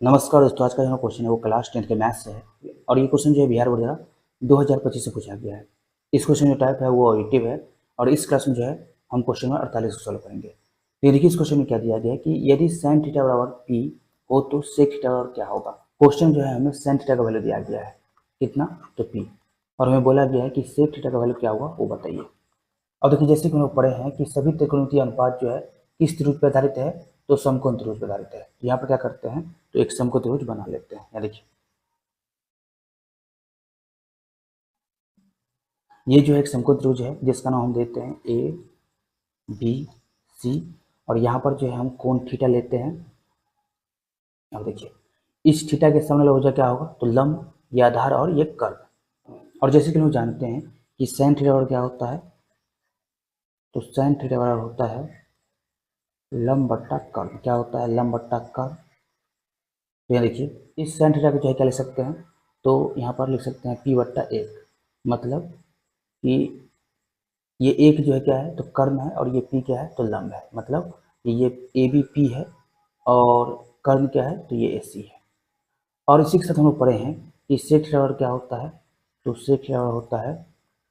नमस्कार दोस्तों, आज का जो क्वेश्चन है वो क्लास 10 के मैथ्स से है और ये क्वेश्चन जो है बिहार बोर्ड द्वारा 2025 से पूछा गया है। इस क्वेश्चन जो टाइप है वो ऑडिटिव है और इस क्लास में जो है हम क्वेश्चन नंबर 48 को सॉल्व करेंगे। तो देखिए इस क्वेश्चन में क्या दिया गया है कि यदि sin थीटा बराबर पी हो तो sec थीटा बराबर क्या होगा। क्वेश्चन जो है हमें sin थीटा का वैल्यू दिया गया है कितना, तो पी, और हमें बोला गया है कि sec थीटा का वैल्यू क्या होगा वो बताइए। और देखिए जैसे कि हम लोग पढ़े हैं कि सभी त्रिकोणमितीय अनुपात जो है किस त्रिभुज पर आधारित है, तो समकोण त्रिभुज पर आधारित है। तो यहाँ पर क्या करते हैं, तो एक समकोण त्रिभुज बना लेते हैं। यहाँ देखिए ये जो है एक समकोण त्रिभुज है जिसका नाम हम देते हैं ए बी सी, और यहाँ पर जो है हम कोण थीटा लेते हैं। अब देखिए इस थीटा के सामने हो जाए क्या होगा, तो लंब, ये आधार और ये कर्व। और जैसे कि हम जानते हैं कि साइन थीटा बराबर क्या होता है, तो साइन थीटा बराबर होता है लंब बट्टा कर्व। क्या होता है, लंब बट्टा कर्व। तो यहाँ देखिए इस साइन थीटा को जो है क्या लिख सकते हैं, तो यहाँ पर लिख सकते हैं पी बट्टा एक, मतलब कि ये एक जो है क्या है, तो कर्ण है, और ये पी क्या है, तो लंब है। मतलब ये ए बी पी है और कर्ण क्या है, तो ये ए सी है। और इसी के साथ हम लोग पढ़े हैं कि सेक थीटा क्या होता है, तो सेक थीटा होता है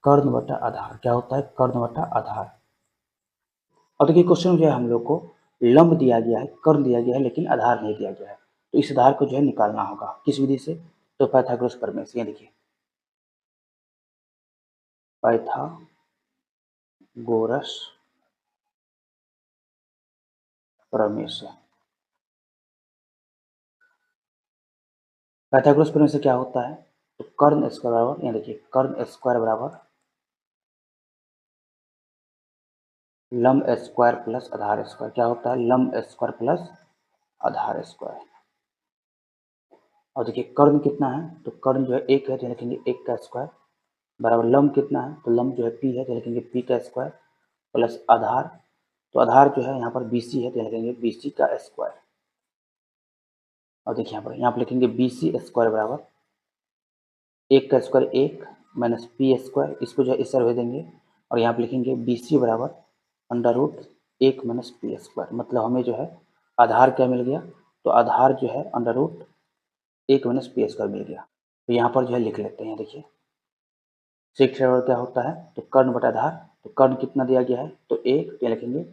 कर्ण बटा आधार। क्या होता है, कर्ण बटा आधार। और देखिए क्वेश्चन जो है हम लोग को लंब दिया गया है, कर्ण दिया गया है, लेकिन आधार नहीं दिया गया है। तो इस आधार को जो है निकालना होगा किस विधि से, तो पाइथागोरस प्रमेय से। देखिए पाइथागोरस प्रमेय से। पाइथागोरस प्रमेय से क्या होता है, तो कर्ण स्क्वायर बराबर, यहाँ देखिए कर्ण स्क्वायर बराबर लंब स्क्वायर प्लस आधार स्क्वायर। क्या होता है, लंब स्क्वायर प्लस आधार स्क्वायर। और देखिए कर्ण कितना है, तो कर्ण जो है एक है, तो लिखेंगे एक का स्क्वायर, बराबर लंब कितना है, तो लंब जो है पी है, तो लिखेंगे पी का स्क्वायर प्लस आधार, तो आधार जो है यहाँ पर बी सी है, तो लिखेंगे बी सी का स्क्वायर। और देखिए यहाँ पर लिखेंगे बी सी स्क्वायर बराबर एक का स्क्वायर एक माइनस पी स्क्वायर, इसको जो है इस तरह भेज देंगे, और यहाँ पर लिखेंगे बी सी बराबर अंडर रूट एक माइनस पी स्क्वायर। मतलब हमें जो है आधार क्या मिल गया, तो आधार जो है अंडर रूट एक माइनस पी स्क्वायर मिल गया। तो यहाँ पर जो है लिख लेते हैं। देखिए सेक थीटा क्या होता है, तो कर्ण बटा आधार, तो कर्ण कितना दिया गया है, तो एक, तो लिखेंगे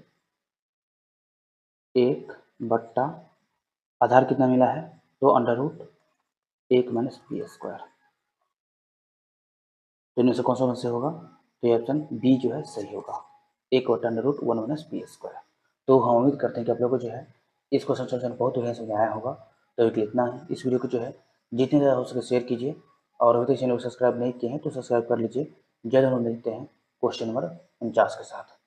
एक बट्टा आधार कितना मिला है, तो अंडर रूट एक माइनस पी स्क्वायर। तो इनमें से कौन सा आंसर होगा, तो ये ऑप्शन बी जो है सही होगा, एक बटा under root one minus p square. तो हम उम्मीद करते हैं कि आप लोगों को जो है इस क्वेश्चन सोल्यूशन बहुत बढ़िया समझ आया होगा। तो एक इतना है, इस वीडियो को जो है जितने ज़्यादा हो सके शेयर कीजिए, और अभी तक चैनल को सब्सक्राइब नहीं किए हैं तो सब्सक्राइब कर लीजिए। जल्द हम मिलते हैं क्वेश्चन नंबर 49 के साथ।